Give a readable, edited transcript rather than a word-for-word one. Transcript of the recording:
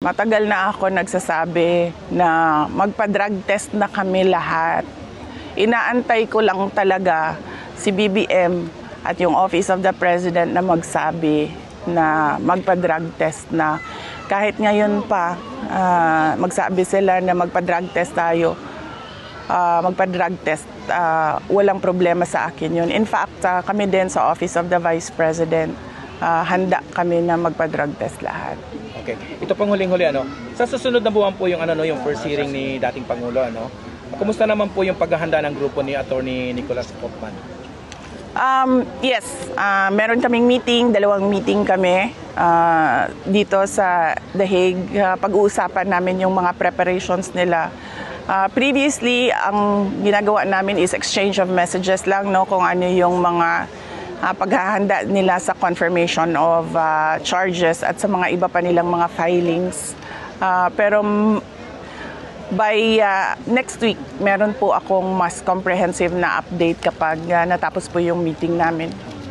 Matagal na ako nagsasabi na magpa-drug test na kami lahat. Inaantay ko lang talaga si BBM at yung Office of the President na magsabi na magpa-drug test na. Kahit ngayon pa, magsabi sila na magpa-drug test tayo. Magpa-drug test, walang problema sa akin yun. In fact, kami din sa Office of the Vice President, handa kami na magpa-drug test lahat. Okay. Ito pang huling-huli, sa susunod na buwan po yung yung first hearing ni dating Pangulo, Kumusta naman po yung paghahanda ng grupo ni Attorney Nicolas Kopman? Yes, meron kaming meeting, 2 meeting kami dito sa The Hague. Pag-uusapan namin yung mga preparations nila. Previously, ang ginagawa namin is exchange of messages lang, kung ano yung mga paghahanda nila sa confirmation of charges at sa mga iba pa nilang mga filings. Pero by next week, meron po akong mas comprehensive na update kapag natapos po yung meeting namin.